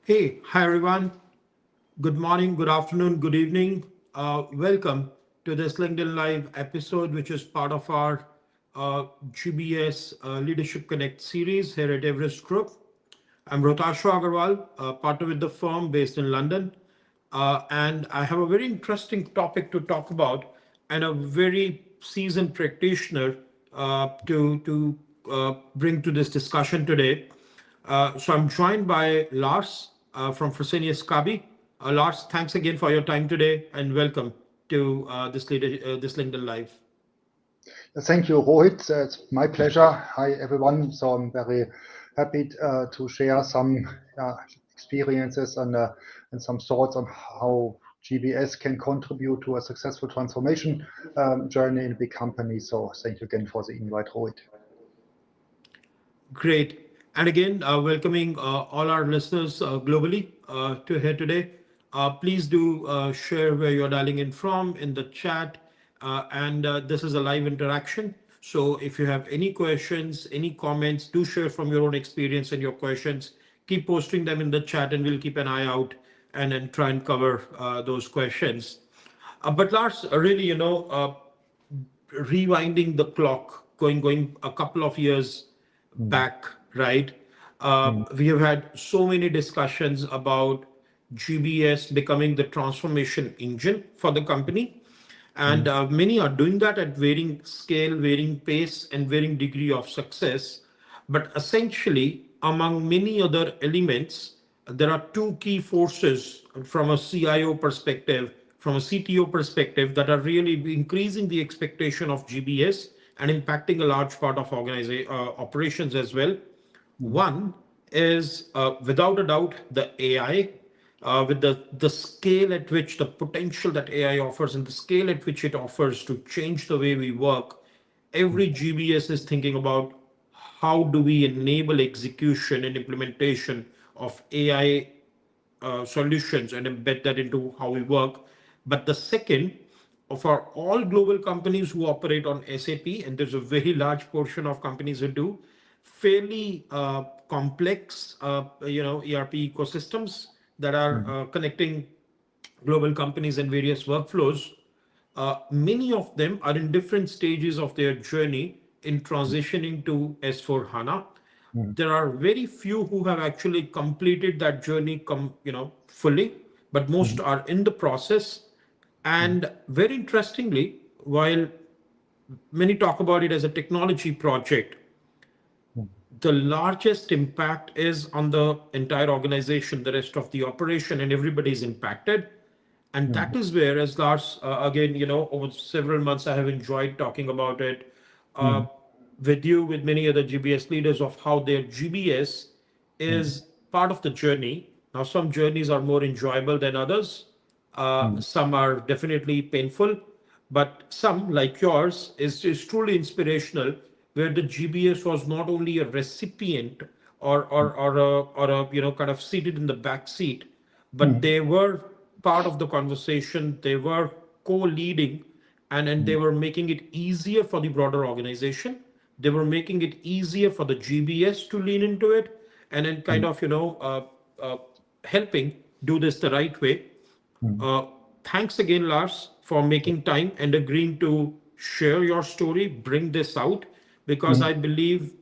Hey, hi everyone. Good morning, good afternoon, good evening. Welcome to this LinkedIn Live episode, which is part of our GBS Leadership Connect series here at Everest Group. I'm Rotashu Agarwal, partner with the firm based in London. And I have a very interesting topic to talk about and a very seasoned practitioner to bring to this discussion today. So I'm joined by Lars from Fresenius Kabi. Lars, thanks again for your time today and welcome to this LinkedIn Live. Thank you, Rohit. It's my pleasure. Hi, everyone. So I'm very happy to share some experiences and some thoughts on how GBS can contribute to a successful transformation journey in a big company. So thank you again for the invite, Rohit. Great. And again, welcoming all our listeners globally to here today. Please do share where you're dialing in from in the chat. And this is a live interaction. So if you have any questions, any comments, do share from your own experience and your questions. Keep posting them in the chat and we'll keep an eye out and then try and cover those questions. But Lars, really, rewinding the clock, going a couple of years back, right? We have had so many discussions about GBS becoming the transformation engine for the company. And many are doing that at varying scale, varying pace, and varying degree of success. But essentially, among many other elements, there are two key forces from a CIO perspective, from a CTO perspective, that are really increasing the expectation of GBS and impacting a large part of operations as well. One is, without a doubt, the AI, with the scale at which the potential that AI offers and the scale at which it offers to change the way we work. Every GBS is thinking about how do we enable execution and implementation of AI solutions and embed that into how we work. But the second, for all global companies who operate on SAP, and there's a very large portion of companies who do, fairly complex, ERP ecosystems that are connecting global companies and various workflows. Many of them are in different stages of their journey in transitioning to S4 HANA. There are very few who have actually completed that journey, fully, but most are in the process. And very interestingly, while many talk about it as a technology project, the largest impact is on the entire organization, the rest of the operation, and everybody is impacted. And that is where, as Lars, again, over several months, I have enjoyed talking about it with you, with many other GBS leaders, of how their GBS is part of the journey. Now, some journeys are more enjoyable than others. Some are definitely painful, but some, like yours, is truly inspirational, where the GBS was not only a recipient or a kind of seated in the back seat, but they were part of the conversation. They were co-leading, and they were making it easier for the broader organization. They were making it easier for the GBS to lean into it, and then kind of helping do this the right way. Uh, Thanks again, Lars, for making time and agreeing to share your story, bring this out, because I believe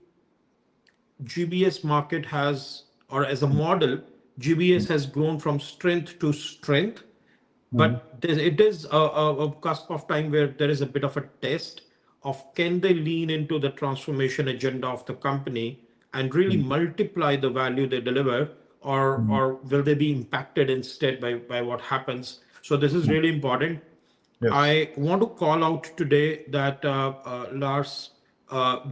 GBS market has, or as a model, GBS has grown from strength to strength. But it is a cusp of time where there is a bit of a test of, can they lean into the transformation agenda of the company and really multiply the value they deliver, or will they be impacted instead by what happens? So this is really important. Yes. I want to call out today that Lars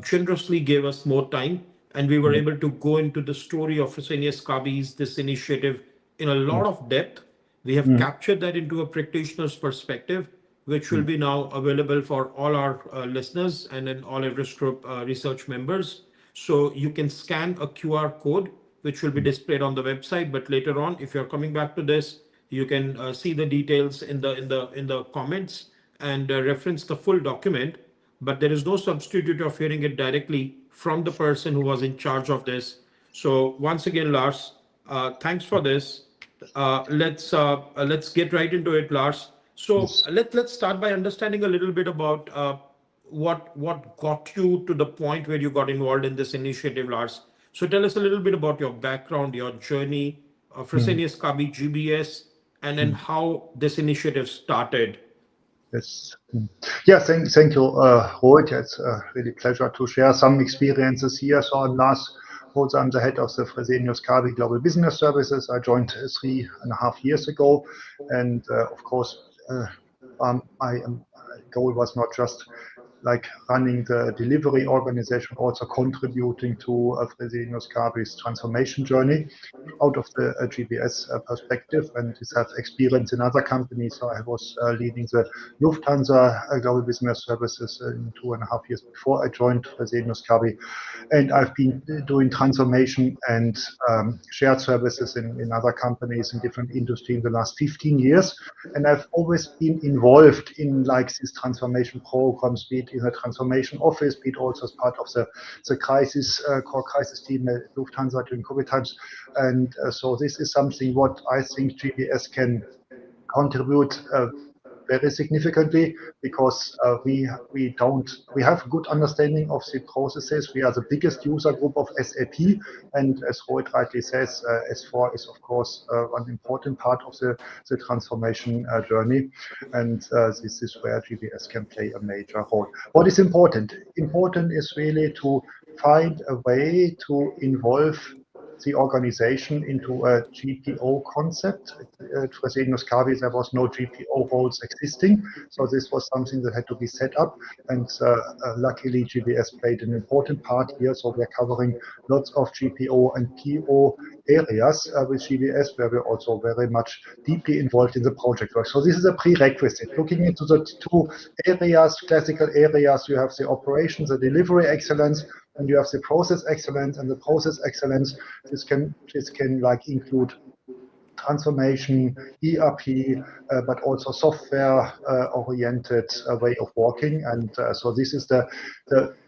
generously gave us more time, and we were able to go into the story of Fresenius Kabi's this initiative in a lot of depth. We have captured that into a practitioner's perspective, which will be now available for all our listeners and then all Everest Group research members. So you can scan a QR code, which will be displayed on the website. But later on, if you're coming back to this, you can see the details in the comments and reference the full document. But there is no substitute of hearing it directly from the person who was in charge of this. So once again, Lars, Thanks for this. Let's get right into it, Lars. So Yes. let's start by understanding a little bit about what got you to the point where you got involved in this initiative, Lars. So tell us a little bit about your background, your journey, Mm, Fresenius Kabi GBS, and then mm, how this initiative started. yes. Yeah, thank you, Rohit. It's a really pleasure to share some experiences here. So I'm Lars Holz. I'm the head of the Fresenius Kabi Global Business Services. I joined 3.5 years ago. And of course, my goal was not just like running the delivery organization, also contributing to Fresenius Kabi's transformation journey out of the GBS perspective, and this have experience in other companies. So I was leading the Lufthansa Global Business Services in 2.5 years before I joined Fresenius Kabi, and I've been doing transformation and shared services in other companies in different industries in the last 15 years. And I've always been involved in like these transformation programs, be it in the transformation office, be it also as part of the crisis, core crisis team at Lufthansa during COVID times. And so this is something what I think GBS can contribute very significantly, because we have a good understanding of the processes. We are the biggest user group of SAP, and as Roy rightly says, S4 is of course one important part of the transformation journey, and this is where GBS can play a major role. What is important? Important is really to find a way to involve the organization into a GPO concept. At Fresenius Kabi, there was no GPO roles existing, so this was something that had to be set up. And luckily, GBS played an important part here. So we're covering lots of GPO and PO areas with GBS, where we're also very much deeply involved in the project work. So this is a prerequisite. Looking into the two areas, classical areas, you have the operations, the delivery excellence, and you have the process excellence. And the process excellence, this can like include transformation, ERP, but also software oriented way of working. And so this is the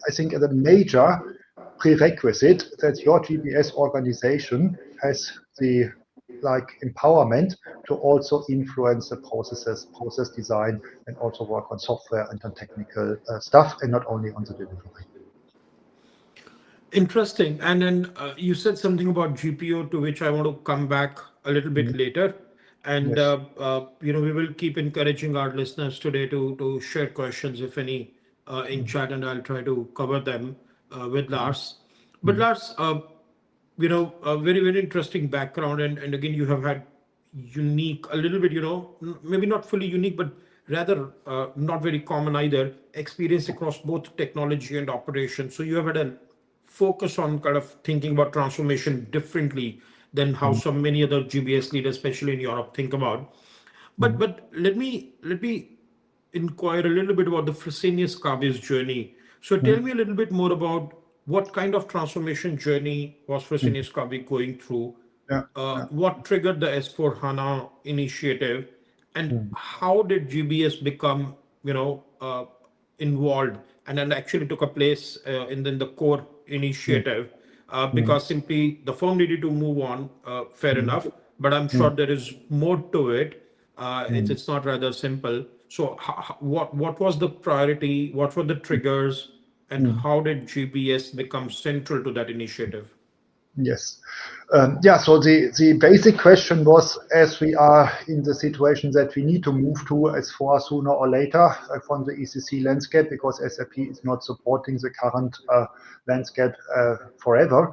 I think the major prerequisite that your GBS organization has the like empowerment to also influence the processes, process design, and also work on software and on technical stuff, and not only on the delivery. Interesting. And then you said something about GPO, to which I want to come back a little bit Mm, later. And yes. we will keep encouraging our listeners today to share questions, if any, in Mm, chat, and I'll try to cover them with mm, Lars. But mm, Lars, a very, very interesting background. And again, you have had unique, a little bit, maybe not fully unique, but rather not very common either, experience across both technology and operations. So you have had a focus on kind of thinking about transformation differently than how mm, so many other GBS leaders, especially in Europe, think about. But mm, but let me inquire a little bit about the Fresenius Kabi's journey. So tell mm. me a little bit more about what kind of transformation journey was Mm, Fresenius Kabi going through, yeah, yeah. what triggered the S4 HANA initiative, and Mm, how did GBS become, involved and then actually took a place in the core mm, initiative, mm, because simply the firm needed to move on, fair mm, enough, but I'm mm, sure there is more to it. mm, It's not rather simple. So what was the priority? What were the triggers? And mm. how did GBS become central to that initiative? Yes. Yeah, so the basic question was, as we are in the situation that we need to move to S4 sooner or later from the ECC landscape, because SAP is not supporting the current landscape forever.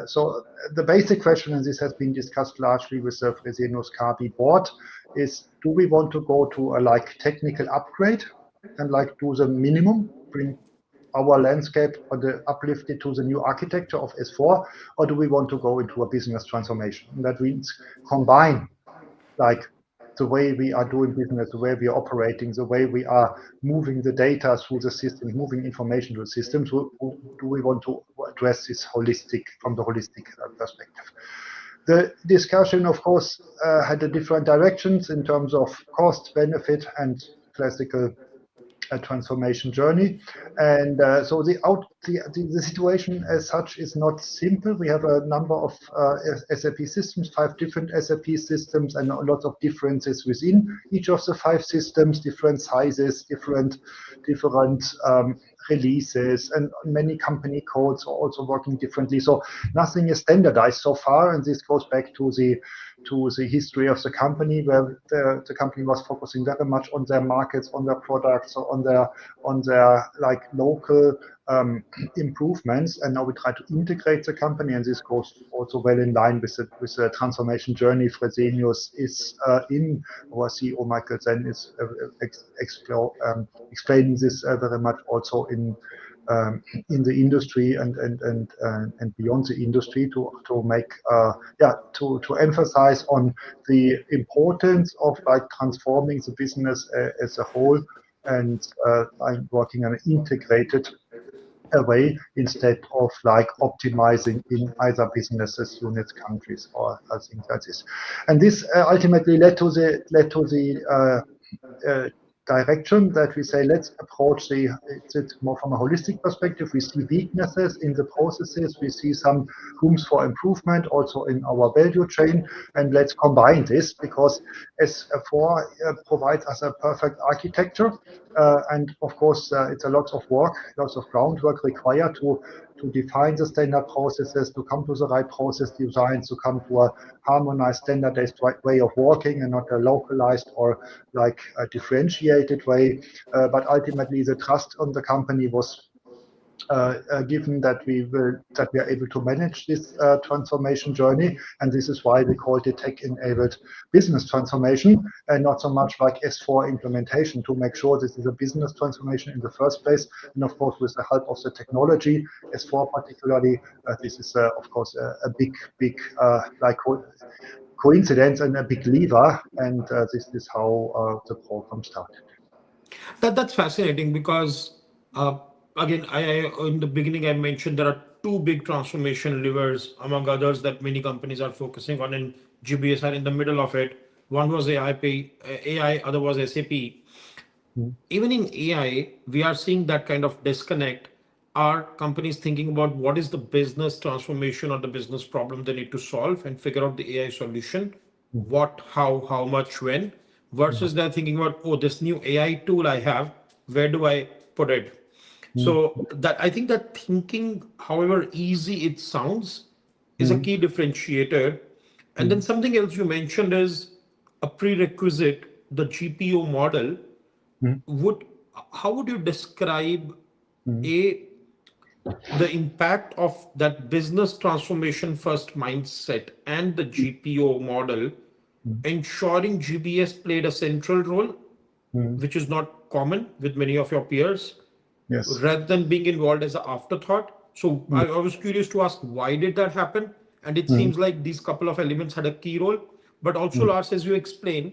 So the basic question, and this has been discussed largely with the Fresenius Kabi board, is do we want to go to a like technical upgrade and like do the minimum, bring our landscape or the uplift it to the new architecture of S4, or do we want to go into a business transformation? And that means combine like the way we are doing business, the way we are operating, the way we are moving the data through the system, moving information to the systems. Do we want to address this from the holistic perspective? The discussion, of course, had a different directions in terms of cost, benefit, and classical transformation journey. And so the situation as such is not simple. We have a number of SAP systems, 5 different SAP systems, and a lot of differences within each of the 5 systems, different sizes, different releases, and many company codes are also working differently. So nothing is standardized so far, and this goes back to the history of the company, where the company was focusing very much on their markets, on their products, or on their like local improvements. And now we try to integrate the company, and this goes also well in line with the transformation journey Fresenius is in. Our CEO Michael Zen is explaining this very much also in the industry and beyond the industry to make to emphasize on the importance of like transforming the business as a whole, and working on an integrated way instead of like optimizing in either businesses, units, countries, or things like this. And this ultimately led to the direction that we say, let's approach it more from a holistic perspective. We see weaknesses in the processes, we see some rooms for improvement also in our value chain, and let's combine this, because S4 provides us a perfect architecture, and of course it's a lot of work, lots of groundwork required to define the standard processes, to come to the right process designs, to come to a harmonized, standardized way of working, and not a localized or like a differentiated way. But ultimately, the trust on the company was given that we are able to manage this transformation journey, and this is why we call it tech-enabled business transformation, and not so much like S4 implementation, to make sure this is a business transformation in the first place. And of course, with the help of the technology, S4 particularly, this is of course a big like coincidence and a big lever, and this is how the program started. That's fascinating because again, I in the beginning I mentioned there are two big transformation levers among others that many companies are focusing on, and GBS are in the middle of it. One was AI, other was SAP. Even in AI, we are seeing that kind of disconnect. Are companies thinking about what is the business transformation or the business problem they need to solve and figure out the AI solution? What, how much, when? Versus they're thinking about, oh, this new AI tool I have, where do I put it? So that I think that thinking, however easy it sounds, is a key differentiator. And then something else you mentioned is a prerequisite, the GPO model. Would How would you describe a the impact of that business transformation first mindset and the GPO model, ensuring GBS played a central role, which is not common with many of your peers, Yes. rather than being involved as an afterthought? So I was curious to ask, why did that happen? And it seems like these couple of elements had a key role. But also, Lars, as you explain,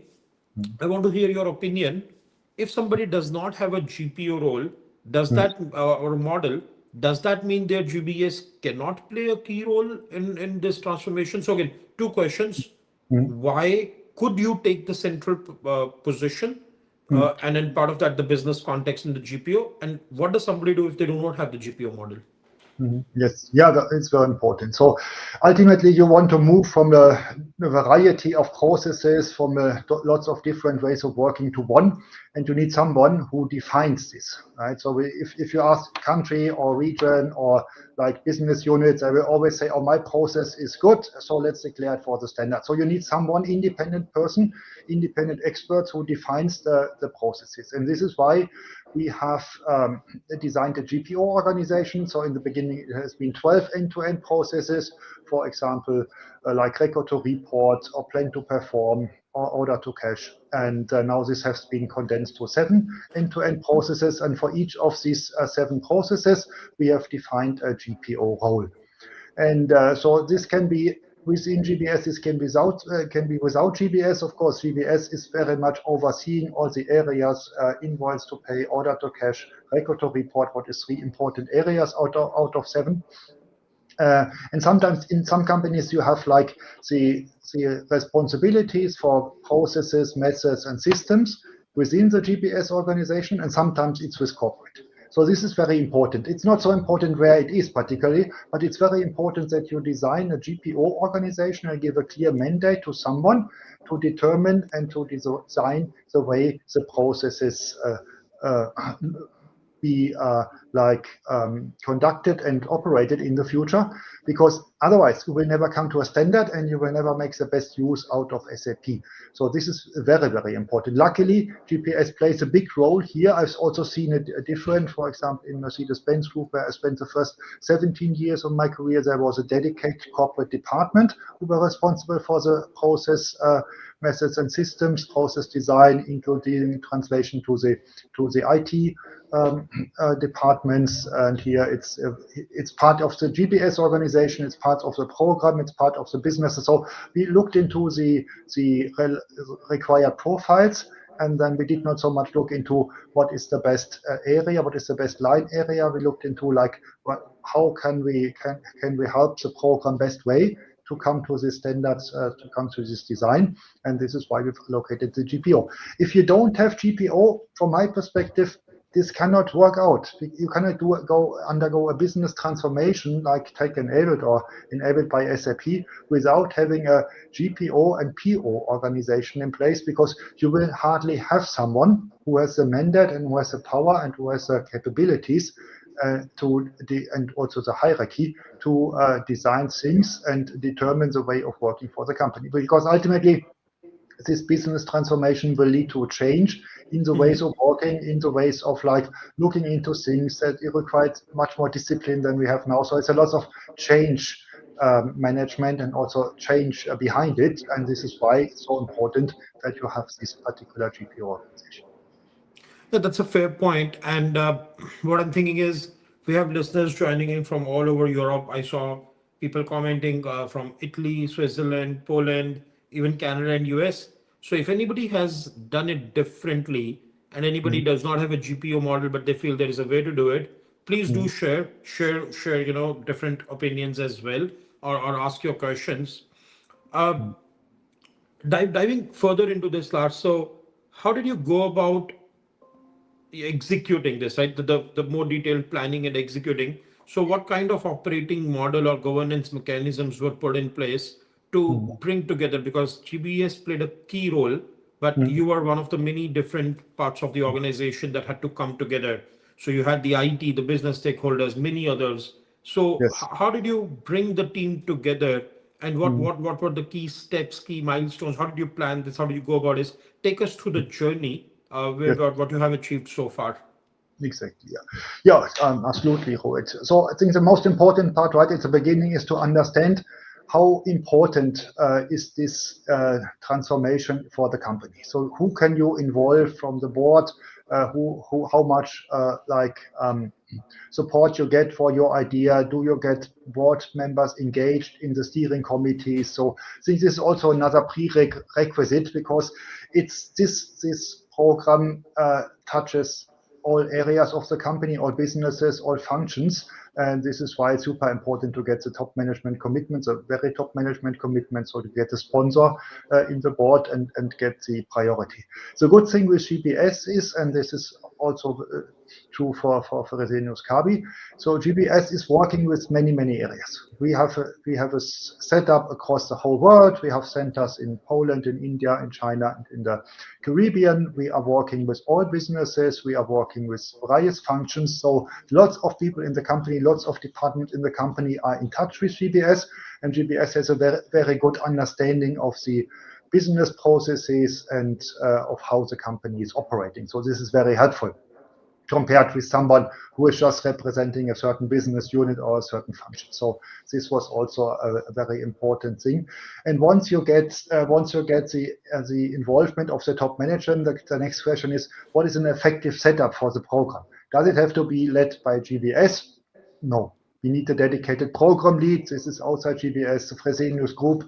I want to hear your opinion. If somebody does not have a GPO role, does that or model, does that mean their GBS cannot play a key role in this transformation? So again, two questions. Why could you take the central position? And then part of that, the business context in the GPO. And what does somebody do if they do not have the GPO model? Yes, yeah, it's very important. So ultimately, you want to move from a variety of processes, from lots of different ways of working to one, and you need someone who defines this, right? So if you ask country or region or like business units, I will always say, oh, my process is good, so let's declare it for the standard. So you need someone, independent person, independent experts who defines the processes. And this is why we have designed a GPO organization. So in the beginning, it has been 12 end-to-end processes, for example, like record to report or plan to perform or order to cash. And now this has been condensed to 7 end-to-end processes. And for each of these 7 processes, we have defined a GPO role. And so this can be within GBS, this can be without GBS. Of course, GBS is very much overseeing all the areas, invoice to pay, order to cash, record to report, what is 3 important areas out of 7. And sometimes in some companies, you have like the responsibilities for processes, methods, and systems. within the GBS organization, and sometimes it's with corporate. So this is very important. It's not so important where it is particularly, but it's very important that you design a GPO organization and give a clear mandate to someone to determine and to design the way the processes be conducted and operated in the future, because otherwise you will never come to a standard and you will never make the best use out of SAP. So this is very, very important. Luckily, GPS plays a big role here. I've also seen it different, for example, in Mercedes-Benz Group, where I spent the first 17 years of my career. There was a dedicated corporate department who were responsible for the process methods and systems, process design, including translation to the IT departments. And here it's part of the GBS organization, it's part of the program, it's part of the business. So we looked into the required profiles, and then we did not so much look into what is the best area, what is the best line area. We looked into how can we help the program best way to come to these standards, to come to this design, and this is why we've allocated the GPO. If you don't have GPO, from my perspective, this cannot work out. You cannot undergo a business transformation like Tech Enabled or Enabled by SAP without having a GPO and PO organization in place, because you will hardly have someone who has the mandate and who has the power and who has the capabilities and also the hierarchy to design things and determine the way of working for the company. Because ultimately, this business transformation will lead to a change in the ways of working, in the ways of looking into things that it requires much more discipline than we have now. So it's a lot of change management and also change behind it. And this is why it's so important that you have this particular GPO organization. Yeah, that's a fair point. And what I'm thinking is we have listeners joining in from all over Europe. I saw people commenting from Italy, Switzerland, Poland, even Canada and US. So if anybody has done it differently and anybody does not have a GPO model, but they feel there is a way to do it, please do share, different opinions as well, or ask your questions. Diving further into this, Lars, so how did you go about executing this, right? The more detailed planning and executing. So what kind of operating model or governance mechanisms were put in place to bring together? Because GBS played a key role, but you were one of the many different parts of the organization that had to come together. So you had the IT, the business stakeholders, many others. So Yes. how did you bring the team together, and what were the key steps, key milestones? How did you plan this? How did you go about this? Take us through the journey Yes. what you have achieved so far. Exactly. Yeah. Absolutely, Rohit. So I think the most important part, right at the beginning, is to understand how important is this transformation for the company. So who can you involve from the board? How much support you get for your idea? Do you get board members engaged in the steering committees? So I think this is also another prerequisite, because it's this program touches all areas of the company, all businesses, all functions. And this is why it's super important to get the top management commitments, a very top management commitment, so to get the sponsor in the board and get the priority. The good thing with GBS is, and this is also true for Fresenius Kabi, so GBS is working with many areas. We have a setup across the whole world. We have centers in Poland, in India, in China, and in the Caribbean. We are working with all businesses. We are working with various functions. So lots of people in the company, lots of departments in the company are in touch with GBS, and GBS has a very, very good understanding of the business processes and of how the company is operating. So this is very helpful compared with someone who is just representing a certain business unit or a certain function. So this was also a very important thing. And once you get the involvement of the top management, the next question is, what is an effective setup for the program? Does it have to be led by GBS? No. We need a dedicated program lead. This is outside GBS, the Fresenius Group.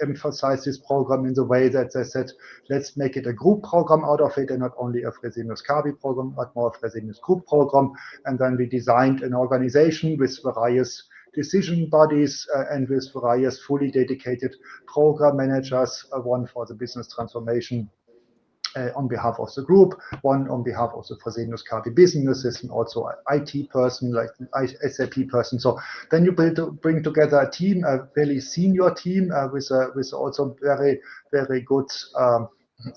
Emphasize this program in the way that they said, let's make it a group program out of it, and not only a Fresenius Kabi program, but more a Fresenius Group program. And then we designed an organization with various decision bodies and with various fully dedicated program managers, one for the business transformation, on behalf of the group, one on behalf of the Fresenius Kabi businesses, and also an IT person, like an SAP person. So then you bring together a team, a very senior team with also very good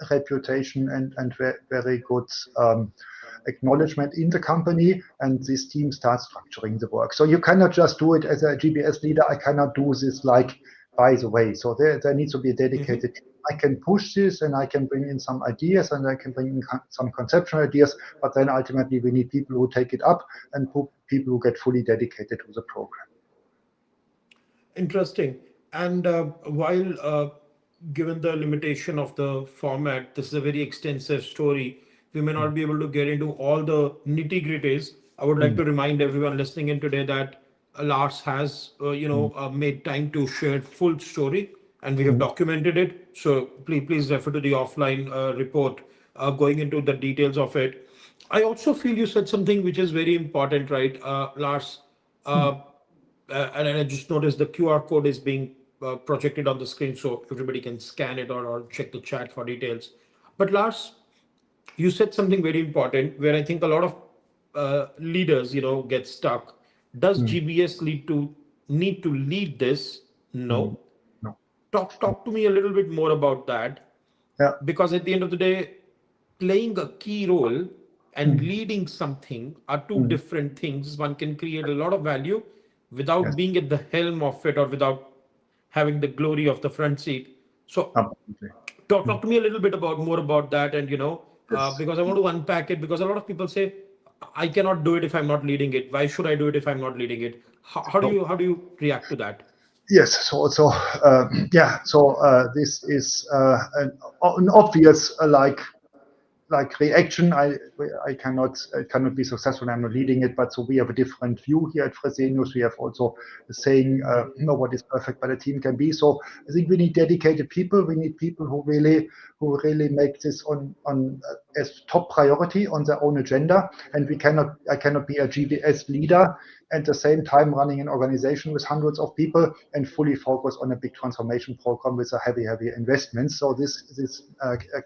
reputation and very good acknowledgement in the company, and this team starts structuring the work. So you cannot just do it as a GBS leader. I cannot do this like by the way. So there needs to be a dedicated team. I can push this and I can bring in some ideas and I can bring in some conceptual ideas, but then ultimately we need people who take it up and people who get fully dedicated to the program. Interesting. And while given the limitation of the format, this is a very extensive story. We may not be able to get into all the nitty-gritties. I would like to remind everyone listening in today that Lars has, made time to share full story, and we have documented it. So please refer to the offline report going into the details of it. I also feel you said something which is very important, right, Lars? And I just noticed the QR code is being projected on the screen so everybody can scan it or check the chat for details. But Lars, you said something very important where I think a lot of leaders, get stuck. Does GBS need to lead this? No. No. Talk to me a little bit more about that, Yeah. because at the end of the day, playing a key role and leading something are two different things. One can create a lot of value without Yes. being at the helm of it or without having the glory of the front seat. So Absolutely. talk to me a little bit more about that, and Yes. because I want to unpack it, because a lot of people say I cannot do it if I'm not leading it. Why should I do it if I'm not leading it? How do So, you react to that? yes. So yeah. So this is an obvious like reaction. I cannot be successful. I'm not leading it, but so we have a different view here at Fresenius. We have also saying what is perfect, but a team can be. So I think we need dedicated people. We need people who really make this on as top priority on their own agenda. And I cannot be a GBS leader at the same time running an organization with hundreds of people and fully focus on a big transformation program with a heavy investment. So this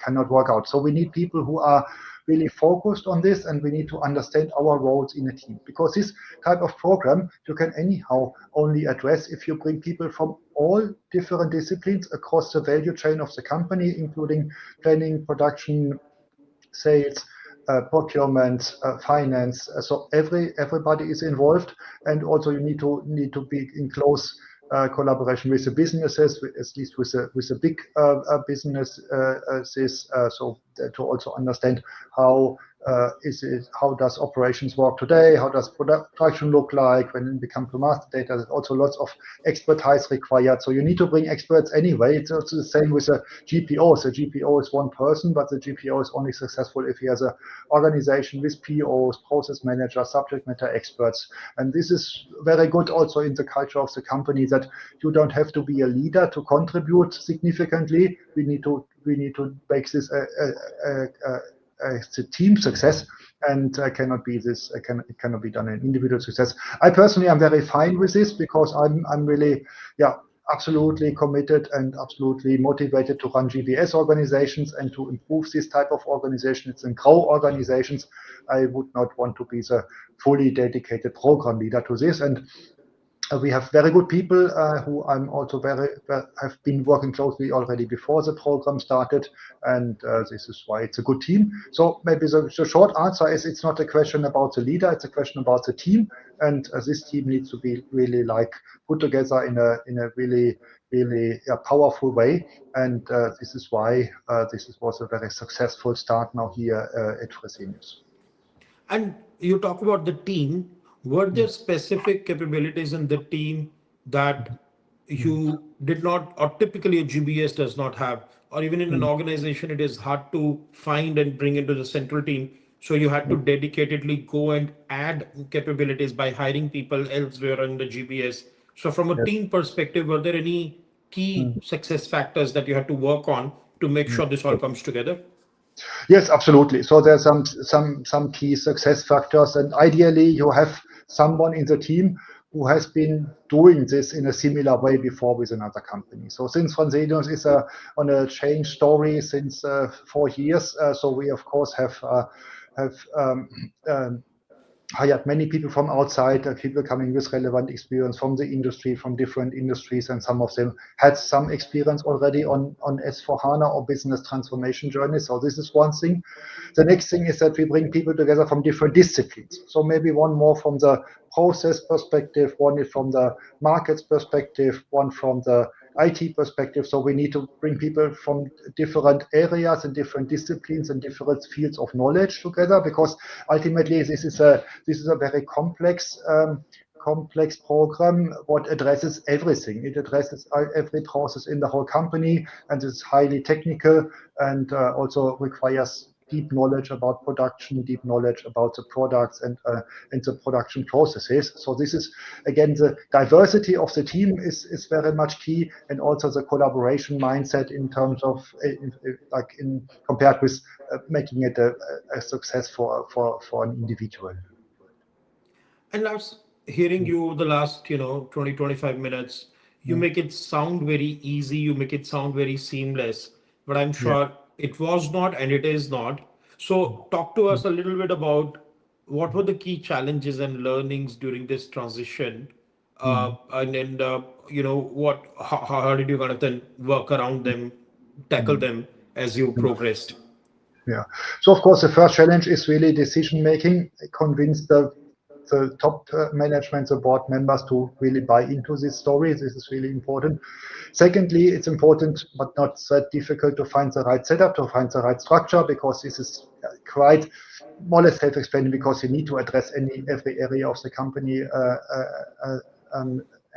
cannot work out. So we need people who are really focused on this, and we need to understand our roles in a team, because this type of program you can anyhow only address if you bring people from all different disciplines across the value chain of the company, including planning, production, sales, procurement, finance. So everybody is involved, and also you need to be in close collaboration with the businesses, at least with the big businesses, so to also understand how how does operations work today, how does production look like when we come to master data. There's also lots of expertise required, so you need to bring experts anyway. It's also the same with a GPO. So GPO is one person, but the GPO is only successful if he has an organization with POs, process managers, subject matter experts. And this is very good also in the culture of the company, that you don't have to be a leader to contribute significantly. We need to make this a team success, and it cannot be done an individual success. I personally am very fine with this, because I'm really absolutely committed and absolutely motivated to run GBS organizations and to improve this type of organizations and grow organizations. I would not want to be the fully dedicated program leader to this. And we have very good people who I'm also have been working closely already before the program started, and this is why it's a good team. So maybe the short answer is, it's not a question about the leader, it's a question about the team, and this team needs to be really put together in a really powerful way. And this is why this was a very successful start now here at Fresenius. And you talk about the team. Were there specific capabilities in the team that you did not, or typically a GBS does not have, or even in an organization, it is hard to find and bring into the central team? So you had to dedicatedly go and add capabilities by hiring people elsewhere in the GBS. So from a Yes. team perspective, were there any key success factors that you had to work on to make sure this all comes together? Yes, absolutely. So there's some key success factors, and ideally you have someone in the team who has been doing this in a similar way before with another company. So since Fresenius is on a change story since 4 years, so we of course have hired many people from outside, people coming with relevant experience from the industry, from different industries, and some of them had some experience already on S/4HANA or business transformation journeys. So this is one thing. The next thing is that we bring people together from different disciplines. So maybe one more from the process perspective, one is from the markets perspective, one from the IT perspective. So we need to bring people from different areas and different disciplines and different fields of knowledge together, because ultimately this is a very complex program what addresses everything. It addresses every process in the whole company, and is highly technical, and also requires deep knowledge about production, deep knowledge about the products and the production processes. So this is, again, the diversity of the team is very much key, and also the collaboration mindset in terms of compared with making it a success for an individual. And I was hearing you the last, 20, 25 minutes. You Mm. make it sound very easy, you make it sound very seamless, but I'm Yeah. sure it was not and it is not. So talk to us a little bit about what were the key challenges and learnings during this transition, Mm. how did you kind of then work around them, tackle Mm. them as you Mm. progressed? Yeah. So of course, the first challenge is really decision making. Convince the top management, the board members, to really buy into this story. This is really important. Secondly, it's important, but not that difficult, to find the right setup, to find the right structure, because this is quite more or less self-explaining, because you need to address every area of the company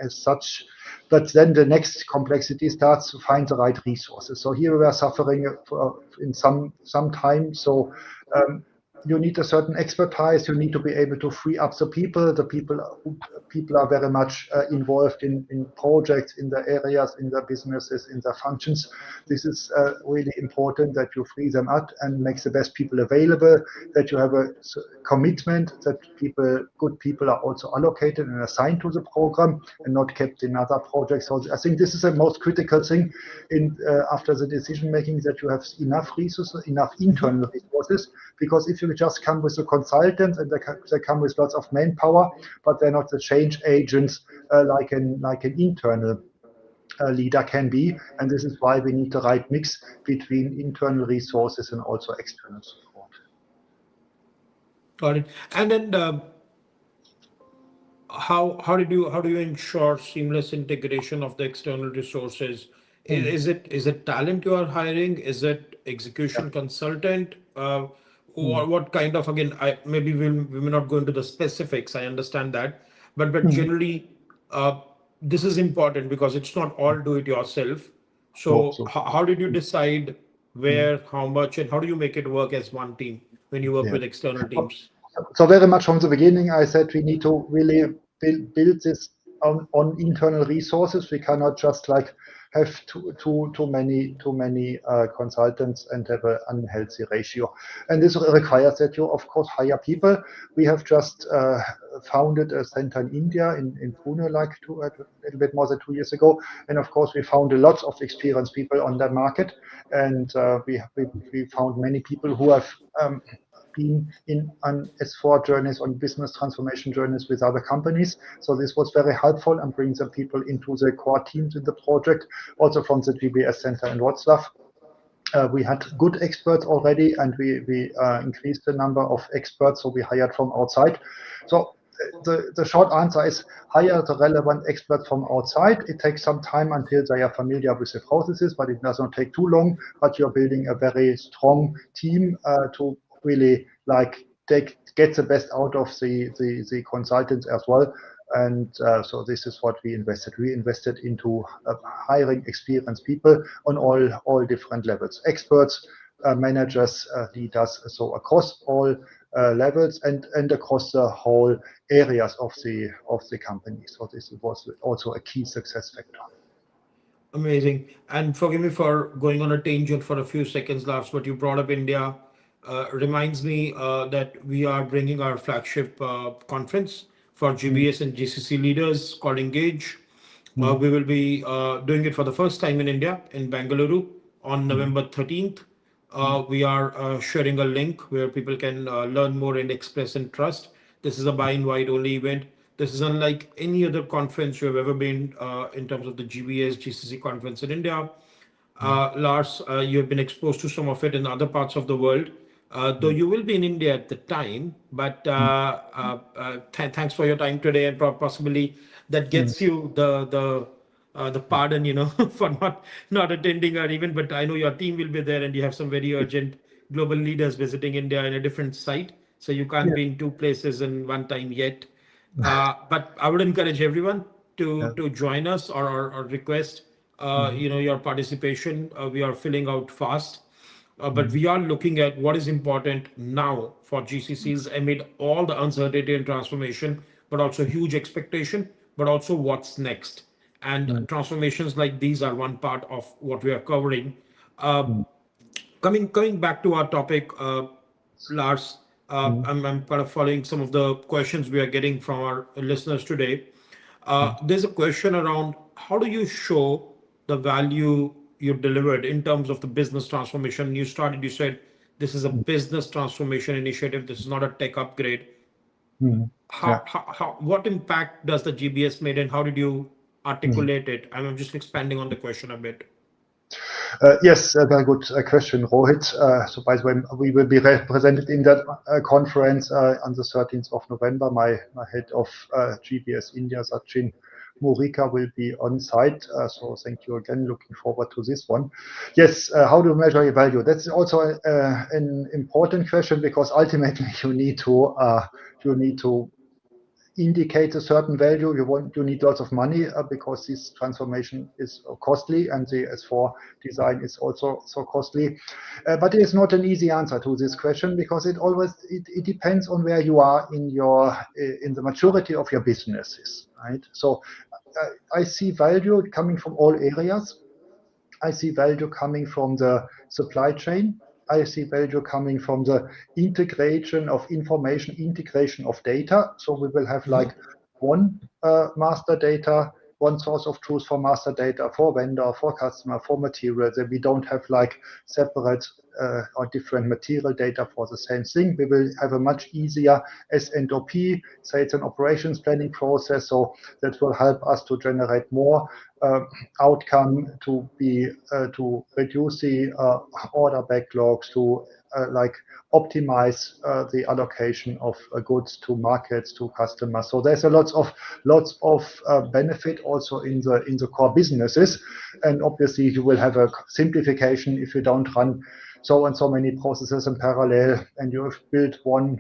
as such. But then the next complexity starts to find the right resources. So here we are suffering in some time. So you need a certain expertise. You need to be able to free up the people. People are very much involved in projects, in the areas, in the businesses, in the functions. This is really important, that you free them up and make the best people available, that you have a commitment that good people are also allocated and assigned to the program and not kept in other projects. So I think this is the most critical thing after the decision making, that you have enough resources, enough internal resources, because if you just come with the consultants and they come with lots of manpower, but they're not the change agents like an internal leader can be. And this is why we need the right mix between internal resources and also external support. Got it. And then how do you ensure seamless integration of the external resources? Mm. Is it talent you are hiring? Is it Yeah. execution consultant? Mm. What kind of, again, maybe we may not go into the specifics. I understand that, but Mm. generally, uh, this is important because it's not all do it yourself. No, So so how did you decide mm. where, how much, and how do you make it work as one team when you work Yeah. with external teams? So very much from the beginning, I said we need to really build this on internal resources. We cannot just have too many consultants and have an unhealthy ratio. And this requires that you, of course, hire people. We have just founded a center in India, in Pune, a little bit more than 2 years ago. And of course, we found a lot of experienced people on that market. And we found many people who have been on S4 journeys, on business transformation journeys with other companies. So this was very helpful and brings the people into the core teams in the project, also from the GBS center in Wrocław. We had good experts already, and we increased the number of experts, so we hired from outside. So the short answer is hire the relevant experts from outside. It takes some time until they are familiar with the processes, but it does not take too long. But you're building a very strong team to really get the best out of the consultants as well. And so this is what we invested. We invested into hiring experienced people on all different levels, experts, managers, leaders, so across all levels and across the whole areas of the company. So this was also a key success factor. Amazing. And forgive me for going on a tangent for a few seconds, Lars, but you brought up India. Reminds me that we are bringing our flagship conference for GBS and GCC leaders called Engage. We will be doing it for the first time in India, in Bangalore, on November 13th. We are sharing a link where people can learn more and express interest. This is a buy invite only event. This is unlike any other conference you have ever been in terms of the GBS GCC conference in India. Lars, you have been exposed to some of it in other parts of the world, though you will be in India at the time. But thanks for your time today, and possibly that gets you the pardon, for not attending our event. But I know your team will be there, and you have some very urgent global leaders visiting India in a different site, so you can't be in two places in one time yet. But I would encourage everyone to join us or request your participation. We are filling out fast, but we are looking at what is important now for GCCs amid all the uncertainty and transformation, but also huge expectation, but also what's next. And transformations like these are one part of what we are covering. Coming back to our topic, Lars, I'm kind of following some of the questions we are getting from our listeners today. There's a question around how do you show the value you delivered in terms of the business transformation? You said this is a business transformation initiative. This is not a tech upgrade. Yeah. What impact does the GBS made, and how did you articulate it? I'm just expanding on the question a bit. Yes, a very good question, Rohit. So by the way, we will be represented in that conference on the 13th of November. My head of GBS India, Sachin Murika, will be on site. So thank you again. Looking forward to this one. Yes, how do you measure your value? That's also an important question, because ultimately you need to indicate a certain value. You need lots of money because this transformation is costly, and the S4 design is also so costly. But it is not an easy answer to this question, because it depends on where you are in the maturity of your businesses, right? So I see value coming from all areas. I see value coming from the supply chain. I see value coming from the integration of information, integration of data. So we will have like one master data, one source of truth for master data, for vendor, for customer, for materials. And we don't have like separate or different material data for the same thing. We will have a much easier S&OP, sales and operations planning process. So that will help us to generate more outcome, to reduce the order backlogs, to like optimize the allocation of goods to markets, to customers. So there's a lots of benefit also in the core businesses, and obviously you will have a simplification if you don't run so and so many processes in parallel, and you have built one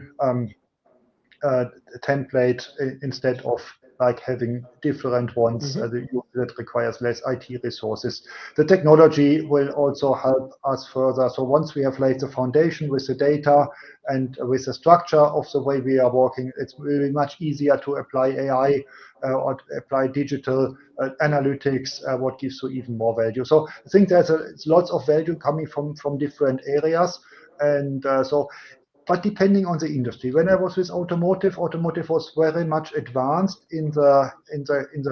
template instead of like having different ones that requires less IT resources. The technology will also help us further. So once we have laid the foundation with the data and with the structure of the way we are working, it's really much easier to apply AI or apply digital analytics, what gives you even more value. So I think there's lots of value coming from different areas. And but depending on the industry. When I was with automotive was very much advanced in the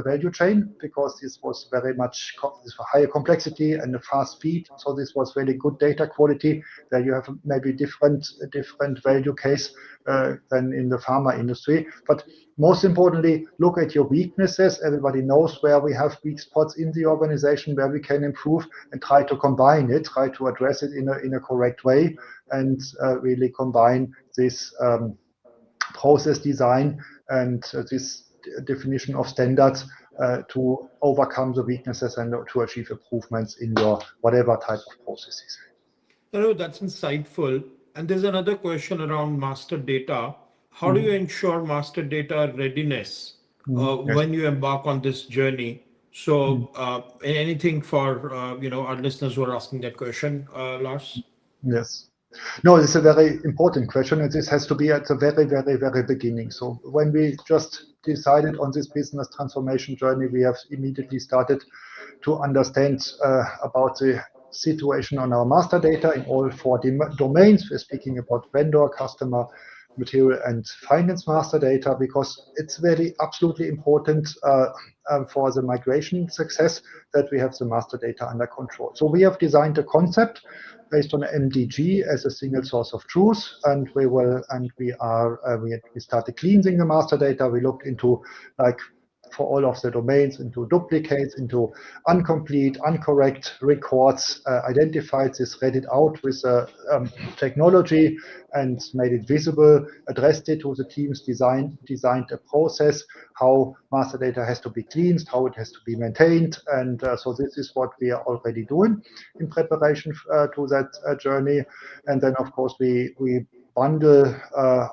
value chain, because this was very much higher complexity and a fast speed. So this was really good data quality. There you have maybe different value case than in the pharma industry. But most importantly, look at your weaknesses. Everybody knows where we have weak spots in the organization, where we can improve, and try to combine it, try to address it in a correct way, and really combine this process design and this definition of standards to overcome the weaknesses and to achieve improvements in your whatever type of processes. No, that's insightful. And there's another question around master data. How do you ensure master data readiness when you embark on this journey? So anything for our listeners who are asking that question, Lars? Yes. No, it's a very important question, and this has to be at the very, very, very beginning. So when we just decided on this business transformation journey, we have immediately started to understand about the situation on our master data in all four domains. We're speaking about vendor, customer, material and finance master data, because it's very absolutely important for the migration success that we have the master data under control. So we have designed a concept based on MDG as a single source of truth, and we started cleansing the master data. We looked into, like, for all of the domains, into duplicates, into incomplete, incorrect records, identified this, read it out with technology and made it visible, addressed it to the teams, designed a process, how master data has to be cleansed, how it has to be maintained. And so this is what we are already doing in preparation to that journey. And then, of course, we bundle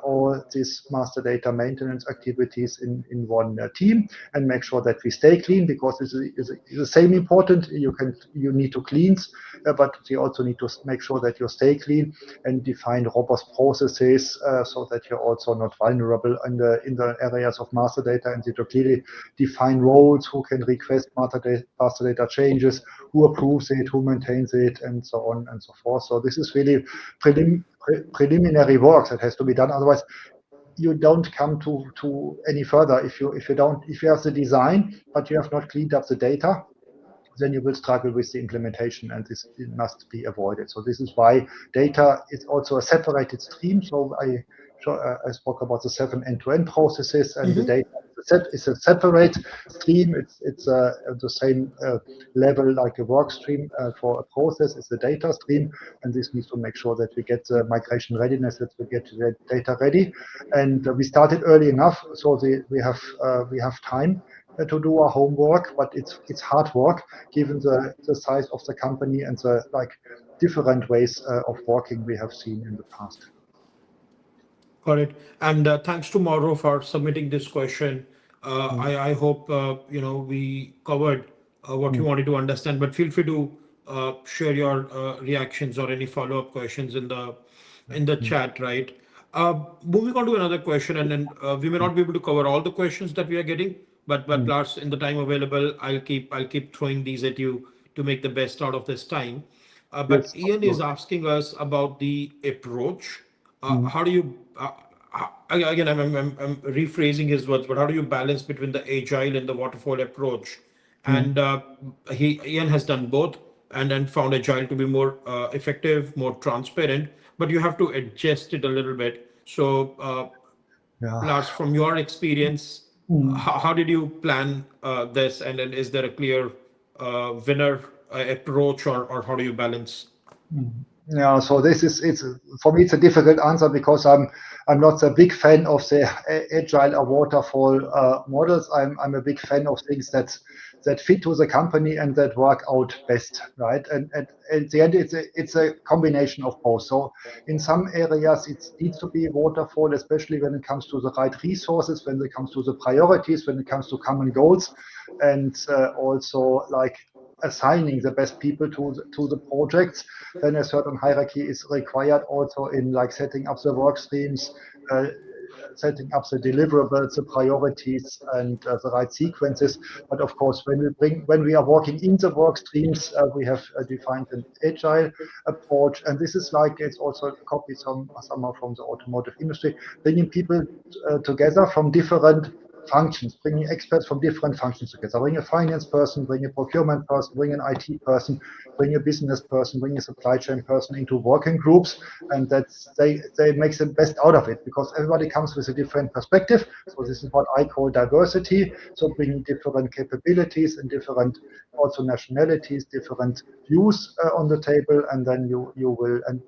all these master data maintenance activities in one team and make sure that we stay clean, because it's the same important. You need to cleanse, but you also need to make sure that you stay clean and define robust processes so that you're also not vulnerable in the areas of master data, and you to clearly define roles, who can request master data changes, who approves it, who maintains it, and so on and so forth. So this is really preliminary work that has to be done. Otherwise, you don't come to any further. If you have the design but you have not cleaned up the data, then you will struggle with the implementation, and this must be avoided. So this is why data is also a separated stream. So I spoke about the 7 end-to-end processes, and the data is a separate stream. It's the same level like a work stream for a process. It's the data stream, and this needs to make sure that we get the migration readiness, that we get the data ready. And we started early enough, so we have time to do our homework, but it's hard work given the size of the company and the different ways of working we have seen in the past. Got it. And thanks to Mauro for submitting this question. I hope we covered what you wanted to understand, but feel free to share your reactions or any follow-up questions in the chat, right? Moving on to another question, and then we may not be able to cover all the questions that we are getting, but Lars, in the time available, I'll keep throwing these at you to make the best out of this time. But Yes, Ian is asking us about the approach. How do you again, I'm rephrasing his words, but how do you balance between the agile and the waterfall approach? And Ian has done both, and then found agile to be more effective, more transparent, but you have to adjust it a little bit. So yeah. Lars, from your experience, how did you plan this, and then is there a clear winner approach, or how do you balance? Yeah, so it's for me, it's a difficult answer, because I'm not a big fan of the agile or waterfall models. I'm a big fan of things that fit to the company and that work out best, right? And at the end, it's a combination of both. So in some areas, it needs to be waterfall, especially when it comes to the right resources, when it comes to the priorities, when it comes to common goals, and also like assigning the best people to the projects. Then a certain hierarchy is required also in like setting up the work streams, setting up the deliverables, the priorities, and the right sequences. But of course, when we are working in the work streams, we have defined an agile approach, and this is like, it's also copied somehow from the automotive industry, bringing people together from different functions, bringing experts from different functions together. Bring a finance person, bring a procurement person, bring an IT person, bring a business person, bring a supply chain person into working groups, and they make the best out of it, because everybody comes with a different perspective. So this is what I call diversity. So bringing different capabilities and different also nationalities, different views on the table, and then you will, and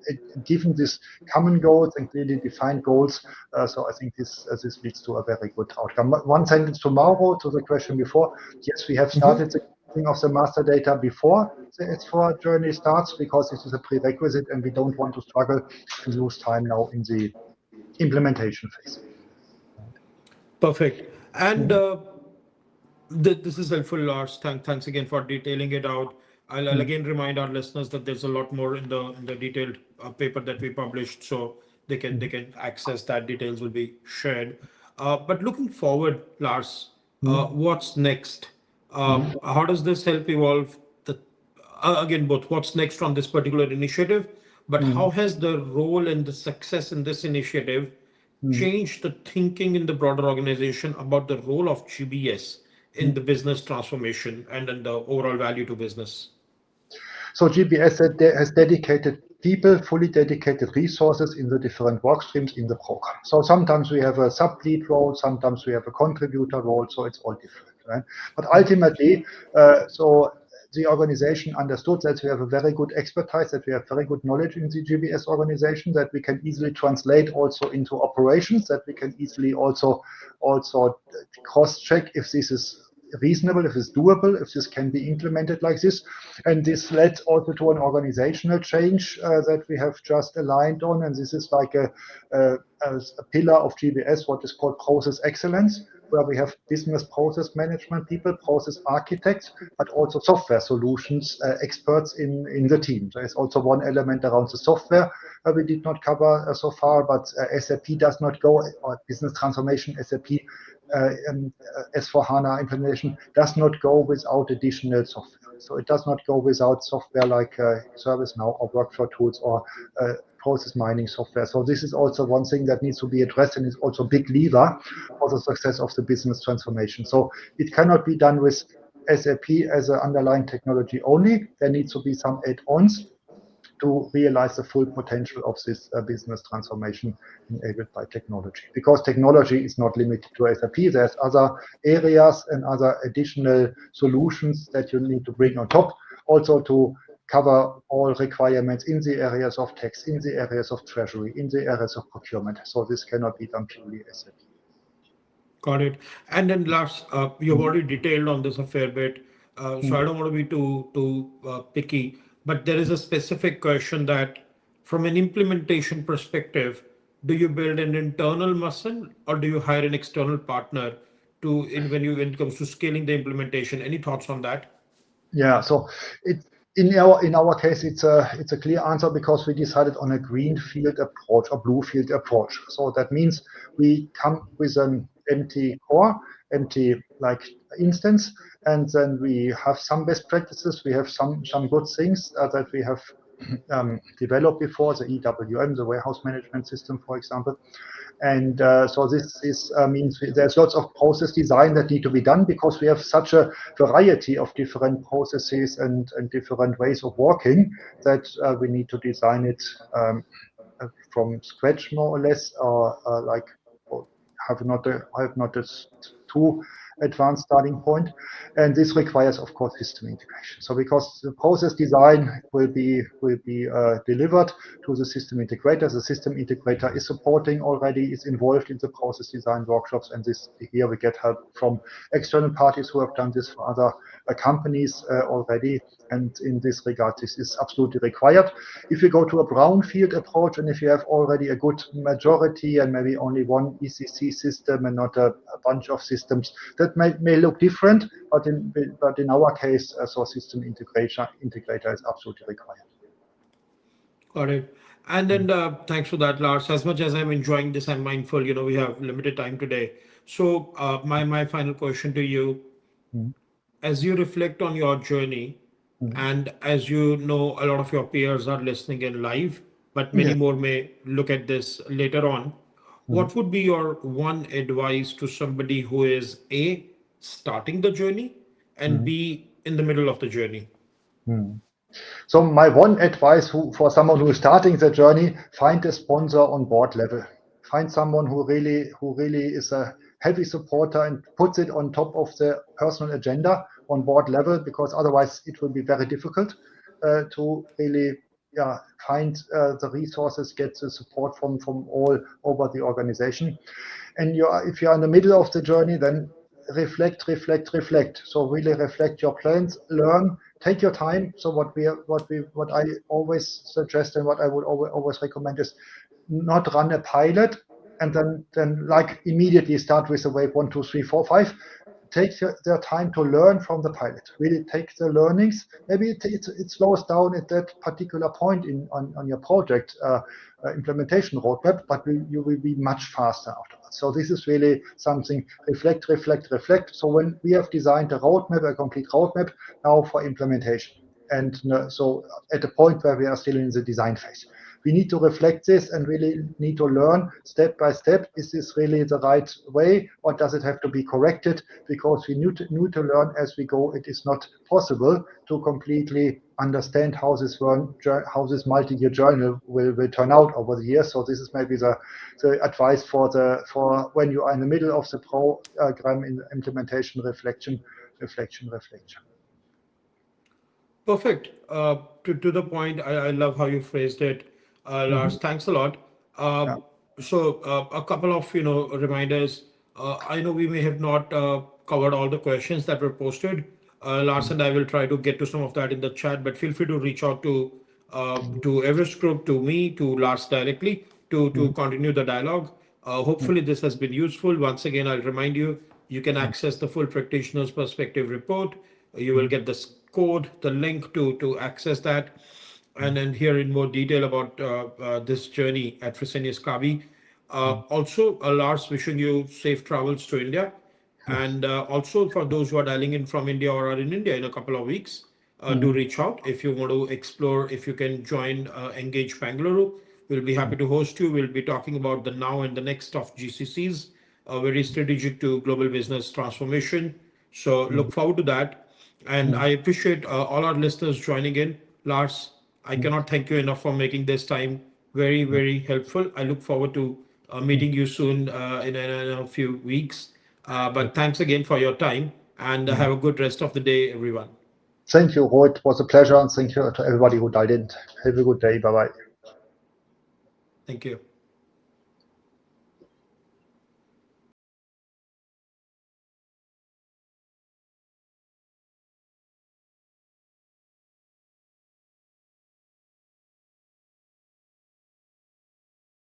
given these common goals and clearly defined goals. So I think this leads to a very good outcome. One sentence to Mauro, to the question before. Yes, we have started the cleansing of the master data before the S4 journey starts, because this is a prerequisite, and we don't want to struggle and lose time now in the implementation phase. Perfect. And this is helpful, Lars. Thanks again for detailing it out. I'll again remind our listeners that there's a lot more in the detailed paper that we published, so they can access that. Details will be shared. But looking forward, Lars, what's next? How does this help evolve the again, both what's next on this particular initiative, but how has the role and the success in this initiative change the thinking in the broader organization about the role of GBS in the business transformation and in the overall value to business? So GBS has dedicated people, fully dedicated resources in the different work streams in the program. So sometimes we have a sub-lead role, sometimes we have a contributor role, so it's all different, right? But ultimately, so the organization understood that we have a very good expertise, that we have very good knowledge in the GBS organization, that we can easily translate also into operations, that we can easily also cross-check if this is reasonable, if it's doable, if this can be implemented like this. And this led also to an organizational change that we have just aligned on. And this is like a pillar of GBS, what is called process excellence, where we have business process management people, process architects, but also software solutions experts in the team. There is also one element around the software we did not cover so far, but SAP does not go, or business transformation, SAP S/4HANA implementation does not go without additional software. So it does not go without software like ServiceNow or workflow tools or process mining software. So this is also one thing that needs to be addressed, and is also a big lever for the success of the business transformation. So it cannot be done with SAP as an underlying technology only. There needs to be some add-ons to realize the full potential of this business transformation enabled by technology. Because technology is not limited to SAP. There's other areas and other additional solutions that you need to bring on top, also to cover all requirements in the areas of tax, in the areas of treasury, in the areas of procurement. So this cannot be done purely SAP. Got it. And then last, you've already detailed on this a fair bit, so I don't want to be too picky, but there is a specific question that, from an implementation perspective, do you build an internal muscle or do you hire an external partner to when it comes to scaling the implementation? Any thoughts on that? Yeah, so in our case, it's a clear answer, because we decided on a greenfield approach, a bluefield approach. So that means we come with an empty core, empty like instance, and then we have some best practices. We have some good things that we have developed before, the EWM, the warehouse management system, for example. And so this means there's lots of process design that need to be done, because we have such a variety of different processes and different ways of working, that we need to design it from scratch, more or less, or like have not a too advanced starting point. And this requires, of course, system integration. So because the process design will be delivered to the system integrator. The system integrator is supporting already, is involved in the process design workshops, and here we get help from external parties who have done this for other companies already. And in this regard, this is absolutely required. If you go to a brownfield approach, and if you have already a good majority and maybe only one ECC system and not a bunch of systems, that may look different, but in our case, so system integrator is absolutely required. Got it. And then thanks for that, Lars. As much as I'm enjoying this, I'm mindful, we have limited time today. So my final question to you, Mhm. as you reflect on your journey, Mhm. and as you know, a lot of your peers are listening in live, but many Yes. more may look at this later on. Mhm. What would be your one advice to somebody who is A, starting the journey, and Mhm. B, in the middle of the journey? Mhm. So my one advice for someone who is starting the journey: find a sponsor on board level. Find someone who really is a heavy supporter and puts it on top of the personal agenda on board level, because otherwise it will be very difficult to really, yeah, find the resources, get the support from all over the organization. And if you're in the middle of the journey, then reflect, reflect, reflect. So really reflect your plans, learn, take your time. So what I always suggest, and what I would always recommend, is not run a pilot and then like immediately start with the wave 1, 2, 3, 4, 5. Take their time to learn from the pilot. Really take the learnings. Maybe it slows down at that particular point on your project implementation roadmap, but you will be much faster afterwards. So this is really something: reflect, reflect, reflect. So when we have designed a roadmap, a complete roadmap, now for implementation, and so at the point where we are still in the design phase. we need to reflect this and really need to learn step by step, is this really the right way, or does it have to be corrected? Because we need to learn as we go. It is not possible to completely understand how this multi-year journal will turn out over the years. So this is maybe the advice for when you are in the middle of the program in implementation, reflection. Perfect. To the point, I love how you phrased it, Lars. Thanks a lot. Yeah. A couple of reminders. I know we may have not covered all the questions that were posted. Lars and I will try to get to some of that in the chat, but feel free to reach out to Everest Group, to me, to Lars directly to continue the dialogue. Hopefully, this has been useful. Once again, I'll remind you, you can access the full practitioner's perspective report. You will get this code, the link to access that, and then hear in more detail about this journey at Fresenius Kabi. Also, Lars, wishing you safe travels to India. And also for those who are dialing in from India or are in India in a couple of weeks, do reach out if you want to explore, if you can join Engage Bangalore. We'll be happy to host you. We'll be talking about the now and the next of GCCs, very strategic to global business transformation. So look forward to that. And I appreciate all our listeners joining in. Lars, I cannot thank you enough for making this time very, very helpful. I look forward to meeting you soon in a few weeks. But thanks again for your time, and have a good rest of the day, everyone. Thank you, Roy. It was a pleasure, and thank you to everybody who dialed in. Have a good day. Bye-bye. Thank you.